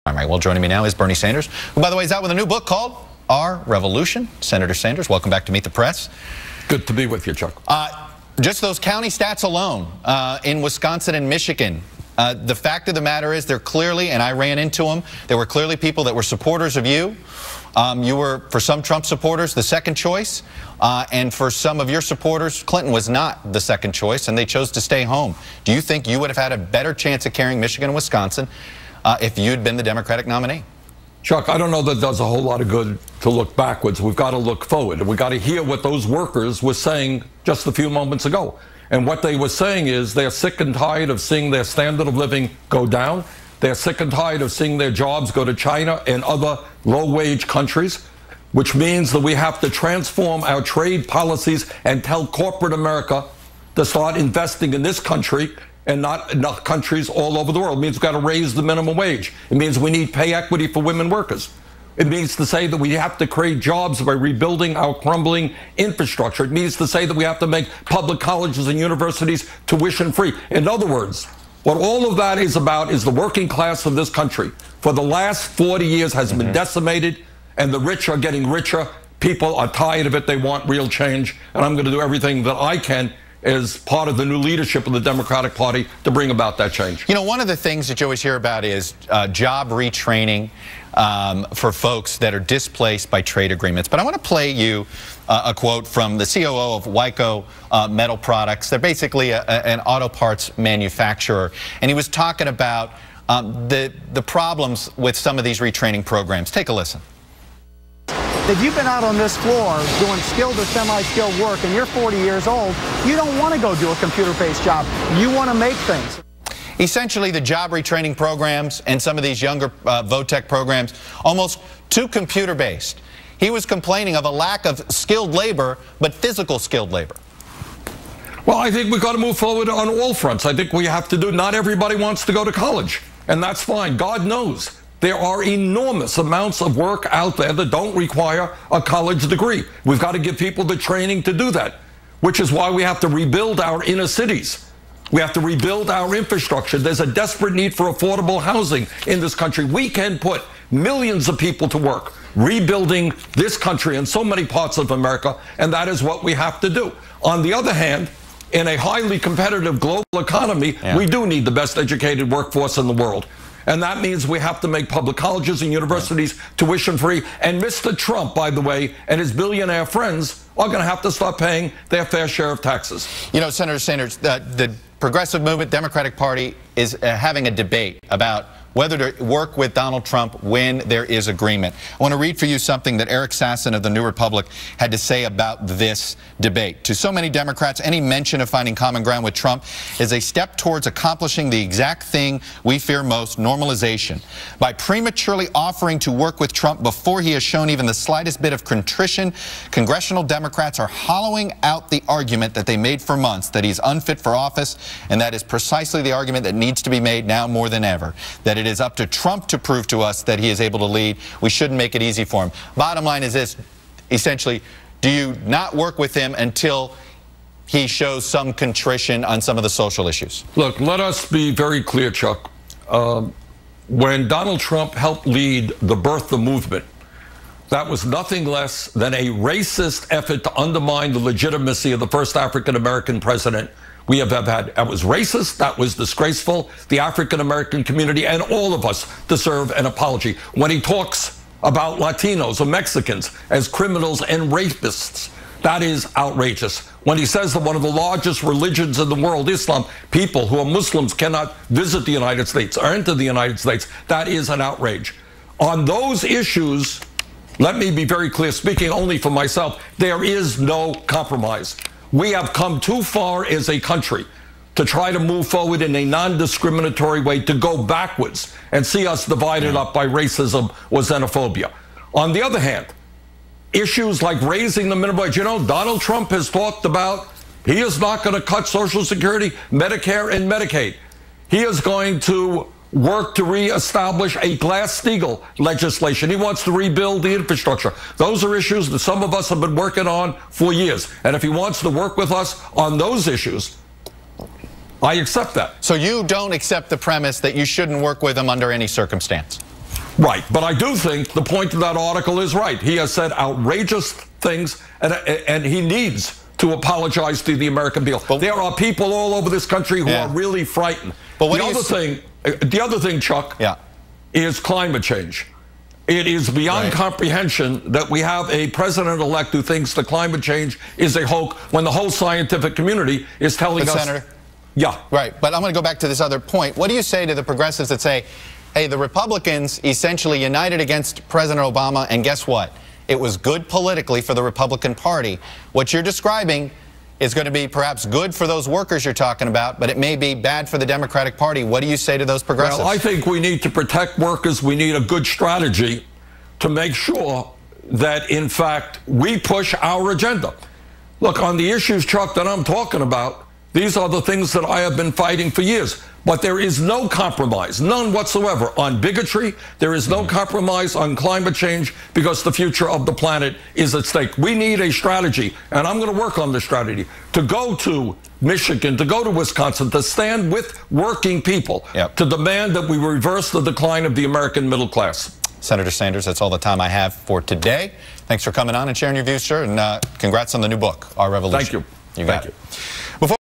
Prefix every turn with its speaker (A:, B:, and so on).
A: All right, well, joining me now is Bernie Sanders, who, by the way, is out with a new book called Our Revolution. Senator Sanders, welcome back to Meet the Press.
B: Good to be with you, Chuck.
A: Just those county stats alone in Wisconsin and Michigan. The fact of the matter is, they're clearly, and I ran into them, there were clearly people that were supporters of you. You were, for some Trump supporters, the second choice. And for some of your supporters, Clinton was not the second choice, and they chose to stay home. Do you think you would have had a better chance of carrying Michigan and Wisconsin if you'd been the Democratic nominee?
B: Chuck, I don't know that does a whole lot of good to look backwards. We've got to look forward. And we've got to hear what those workers were saying just a few moments ago. And what they were saying is they're sick and tired of seeing their standard of living go down. They're sick and tired of seeing their jobs go to China and other low-wage countries, which means that we have to transform our trade policies and tell corporate America to start investing in this country and not in countries all over the world. It means we've got to raise the minimum wage. It means we need pay equity for women workers. It means to say that we have to create jobs by rebuilding our crumbling infrastructure. It means to say that we have to make public colleges and universities tuition-free. In other words, what all of that is about is the working class of this country for the last 40 years has been decimated, and the rich are getting richer. People are tired of it. They want real change. And I'm going to do everything that I can as part of the new leadership of the Democratic Party to bring about that change.
A: You know, one of the things that you always hear about is job retraining for folks that are displaced by trade agreements. But I want to play you a quote from the COO of Wyco Metal Products. They're basically an auto parts manufacturer. And he was talking about the problems with some of these retraining programs. Take a listen.
C: If you've been out on this floor doing skilled or semi-skilled work and you're 40 years old, you don't want to go do a computer-based job. You want to make things.
A: Essentially, the job retraining programs and some of these younger VOTEC programs, almost too computer-based. He was complaining of a lack of skilled labor, but physical skilled labor.
B: Well, I think we've got to move forward on all fronts. I think we have to do, not everybody wants to go to college, and that's fine. God knows there are enormous amounts of work out there that don't require a college degree. We've got to give people the training to do that, which is why we have to rebuild our inner cities. We have to rebuild our infrastructure. There's a desperate need for affordable housing in this country. We can put millions of people to work rebuilding this country in so many parts of America, and that is what we have to do. On the other hand, in a highly competitive global economy, we do need the best educated workforce in the world. And that means we have to make public colleges and universities tuition-free. And Mr. Trump, by the way, and his billionaire friends are going to have to start paying their fair share of taxes.
A: You know, Senator Sanders, the Progressive Movement, Democratic Party is having a debate about whether to work with Donald Trump when there is agreement. I want to read for you something that Eric Sasson of the New Republic had to say about this debate. To so many Democrats, any mention of finding common ground with Trump is a step towards accomplishing the exact thing we fear most, normalization. By prematurely offering to work with Trump before he has shown even the slightest bit of contrition, congressional Democrats are hollowing out the argument that they made for months, that he's unfit for office, and that is precisely the argument that needs to be made now more than ever, that it is up to Trump to prove to us that he is able to lead. We shouldn't make it easy for him. Bottom line is this, essentially, do you not work with him until he shows some contrition on some of the social issues?
B: Look, let us be very clear, Chuck. When Donald Trump helped lead the birther movement, that was nothing less than a racist effort to undermine the legitimacy of the first African-American president we have ever had. That was racist. That was disgraceful. The African-American community and all of us deserve an apology. When he talks about Latinos or Mexicans as criminals and rapists, that is outrageous. When he says that one of the largest religions in the world, Islam, people who are Muslims cannot visit the United States or enter the United States, that is an outrage. On those issues, let me be very clear, speaking only for myself, there is no compromise. We have come too far as a country to try to move forward in a non-discriminatory way, to go backwards and see us divided up by racism or xenophobia. On the other hand, issues like raising the minimum wage, you know, Donald Trump has talked about he is not going to cut Social Security, Medicare, and Medicaid. He is going to work to reestablish a Glass-Steagall legislation. He wants to rebuild the infrastructure. Those are issues that some of us have been working on for years. And if he wants to work with us on those issues, I accept that.
A: So you don't accept the premise that you shouldn't work with him under any circumstance?
B: Right, but I do think the point of that article is right. He has said outrageous things, and he needs to apologize to the American people. But there are people all over this country who are really frightened. But the other thing, Chuck, is climate change. It is beyond comprehension that we have a president-elect who thinks that climate change is a hoax when the whole scientific community is telling us.
A: Senator?
B: Yeah.
A: Right, but I'm going to go back to this other point. What do you say to the progressives that say, hey, the Republicans essentially united against President Obama, and guess what? It was good politically for the Republican Party. What you're describing is going to be perhaps good for those workers you're talking about, but it may be bad for the Democratic Party. What do you say to those progressives?
B: Well, I think we need to protect workers. We need a good strategy to make sure that, in fact, we push our agenda. Look, on the issues, Chuck, that I'm talking about, these are the things that I have been fighting for years. But there is no compromise, none whatsoever, on bigotry. There is no compromise on climate change, because the future of the planet is at stake. We need a strategy, and I'm going to work on the strategy, to go to Michigan, to go to Wisconsin, to stand with working people, to demand that we reverse the decline of the American middle class.
A: Senator Sanders, that's all the time I have for today. Thanks for coming on and sharing your views, sir, and congrats on the new book, Our Revolution.
B: Thank you.
A: You got it. Before